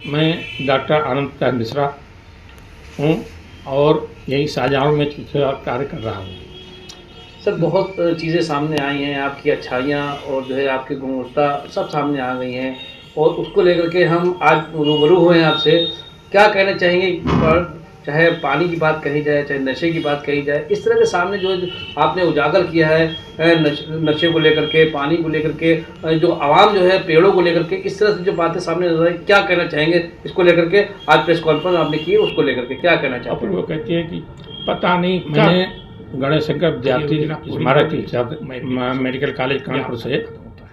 मैं डॉक्टर आनंद प्रकाश मिश्रा हूँ और यही शाहजहाँ में चिकित्सा कार्य कर रहा हूँ। सर, बहुत चीज़ें सामने आई हैं, आपकी अच्छाइयाँ और जो है आपकी गुणवत्ता सब सामने आ गई हैं और उसको लेकर के हम आज रूबरू हुए हैं आपसे। क्या कहना चाहेंगे पर चाहे पानी की बात कही जाए, चाहे नशे की बात कही जाए, इस तरह के सामने जो आपने उजागर किया है नशे को लेकर के, पानी को लेकर के, जो आवाम जो है पेड़ों को लेकर के, इस तरह से जो बातें सामने नजर आई, क्या कहना चाहेंगे इसको लेकर के? आज प्रेस कॉन्फ्रेंस आपने की, उसको लेकर के क्या कहना चाहते हैं? वो कहती है कि पता नहीं, मैंने गणेश शंकर विद्यार्थी स्मारक मेडिकल कॉलेज कानपुर से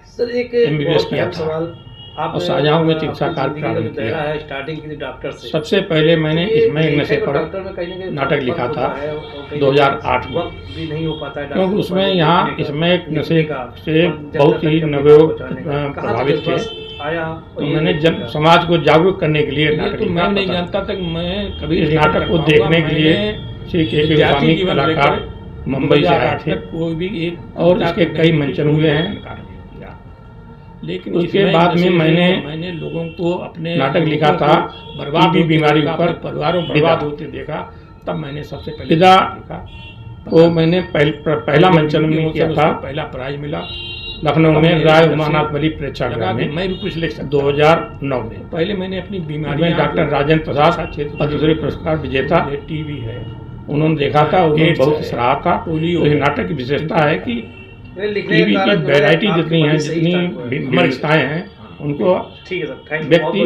सर एक MBBS किया था सवाल, और शाहजहाँ में चिकित्सा कार्य प्रारंभ किया है। स्टार्टिंग की डॉक्टर से सबसे पहले मैंने इसमें नशे पर नाटक लिखा था 2008 में, भी नहीं हो पाता है क्योंकि उसमें यहाँ इसमें एक नशे से बहुत ही नवयुवक प्रभावित थे। तो मैंने जन समाज को जागरूक करने के लिए नाटक लिखा। मैं नहीं जानता था कि मैं कभी इस नाटक को देखने के लिए श्री के कलाकार मुंबई से आए थे, कोई भी एक और इसके कई मंचन हुए हैं। लेकिन उसके बाद में मैंने लोगों को अपने नाटक लिखा था बर्बाद की बीमारी पर परिवारों बर्बाद होते देखा, तब मैंने सबसे पहले लिखा। तो मैंने पहला मंचन में किया था, पहला प्राइज मिला लखनऊ में राय उमानाथ वली प्रेक्षागृह में। मैं भी कुछ लिख सकता 2009 में। पहले मैंने अपनी बीमारी में डॉक्टर राजेंद्र प्रसाद पद्मश्री पुरस्कार विजेता टीवी है, उन्होंने देखा था, उन्होंने बहुत सराहा था। तो ये नाटक की विशेषता है कि टीवी की वैरायटी जितनी है, जितनी विशेषताएं हैं, उनको व्यक्ति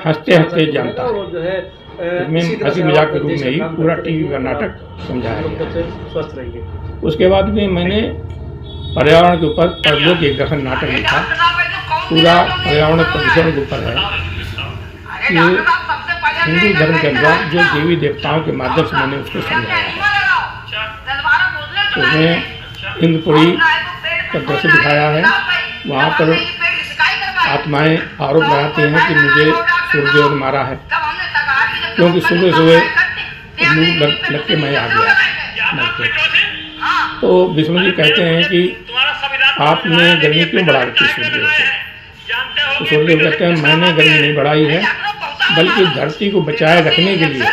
हंसते हंसते जानता है। इसमें हंसी मजाक के रूप में ही पूरा टीवी का नाटक समझाया गया। उसके बाद में मैंने पर्यावरण के ऊपर परलोक एक दखन नाटक लिखा, पूरा पर्यावरण प्रदूषण के ऊपर है। ये हिंदू धर्म के अनुसार जो देवी देवताओं के माध्यम से मैंने उसको समझाया है। उसमें इंद्रपुरी का दृश्य दिखाया है। वहाँ पर आत्माएं आरोप लगाती हैं कि मुझे सूर्यदेव ने मारा है, क्योंकि सुबह सुबह लू लग के मैं आ गया। तो विष्णु जी कहते हैं कि आपने गर्मी क्यों बढ़ा रखी सूर्यदेव से? तो सूर्यदेव कहते हैं मैंने गर्मी नहीं बढ़ाई है, बल्कि धरती को बचाए रखने के लिए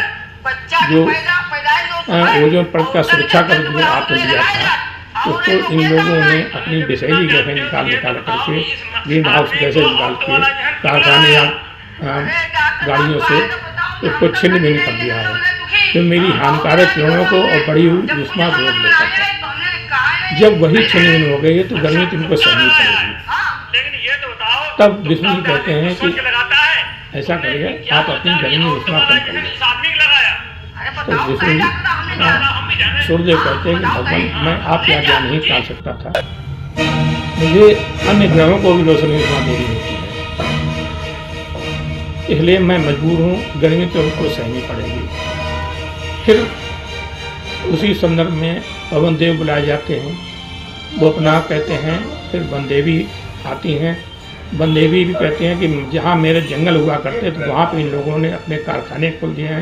जो ओजोन परत का सुरक्षा का जो आपने दिया था, उसको इन लोगों ने अपनी विषैली गैसें निकाल करके, ग्रीन हाउस गैसें निकाल के कारखाने या गाड़ियों से उसको छिन्न भी कर दिया है। तो मेरी हानिकारक किरणों को और बढ़ी हुई ऊष्मा को रोक देता था। जब वही छिन्न हो गई है तो गर्मी तुमको सहनी पड़ेगी। तब विष्णु जी कहते हैं कि ऐसा करिए, आप अपनी गर्मी ऊष्मा कम करिए। तो विष्णु जी सूर्यदेव कहते हैं कि भगवान, मैं आपकी आज्ञा नहीं टाल सकता था, मुझे अन्य ग्रहों को भी रोशनी ऊष्मा देनी होती है, इसलिए मैं मजबूर हूँ, गर्मी तो उनको सहनी पड़ेगी। फिर उसी संदर्भ में पवन देव बुलाए जाते हैं, वो अपना कहते हैं। फिर वनदेवी आती हैं, वनदेवी भी कहते हैं कि जहाँ मेरे जंगल हुआ करते तो वहाँ पे इन लोगों ने अपने कारखाने खोल दिए हैं,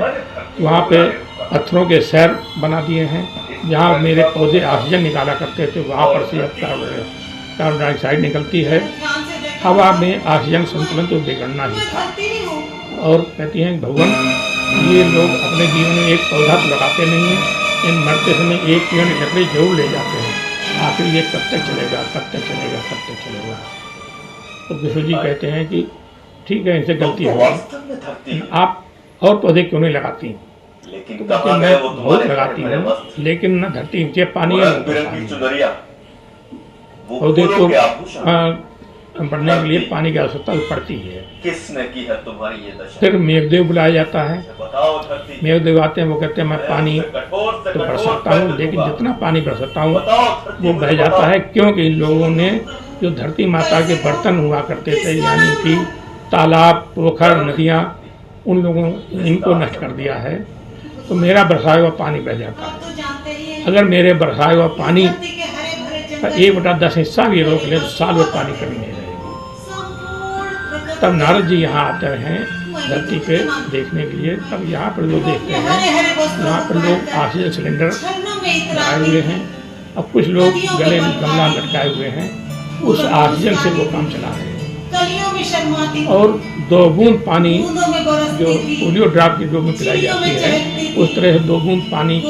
वहाँ पे पत्थरों के शहर बना दिए हैं। जहाँ मेरे पौधे ऑक्सीजन निकाला करते थे वहाँ पर से अब कार्बन डाइऑक्साइड निकलती है। हवा में ऑक्सीजन संतुलन तो बिगड़ना ही था। और कहती हैं भगवान, ये लोग अपने जीवन में एक पौधा तो लगाते नहीं हैं, इन मरते समय एक पेड़ लकड़ी जरूर ले जाते हैं, आखिर ये कब तक चलेगा, कब तक चलेगा, कब तक चलेगा? तो विष्णु जी कहते हैं कि ठीक है, इनसे गलती होगी, आप और पौधे क्यों नहीं लगाती? तो मैं बहुत लगाती हूँ, लेकिन न धरती नीचे पानी है, पौधे तो बढ़ने के लिए पानी की आवश्यकता पड़ती है। किसने की है तुम्हारी ये दशा? फिर मेघदेव बुलाया जाता है, मेघदेव आते हैं, वो कहते हैं मैं पानी तो बरसाता हूँ, लेकिन जितना पानी बरसाता हूँ वो बह जाता है, क्योंकि इन लोगों ने जो धरती माता के बर्तन हुआ करते थे, यानी कि तालाब, पोखर, नदियाँ, उन लोगों इनको नष्ट कर दिया है। तो मेरा बरसाया हुआ पानी बह जाता है। अगर मेरे बरसाया हुआ पानी का 1/10 हिस्सा भी रोक ले तो साल भर पानी कमी नहीं रहेगी। तब नारद जी यहाँ आते हैं धरती पे देखने के लिए। तब यहाँ पर लोग देखते हैं, यहाँ पर लोग ऑक्सीजन सिलेंडर लगाए हुए हैं, अब कुछ लोग गले में गमला लटकाए हुए हैं, उस ऑक्सीजन से वो काम चला रहे हैं। और 2 बूंद पानी जो पोलियो ड्रॉप की जो में पिलाई जाती है, उस तरह से 2 बूंद पानी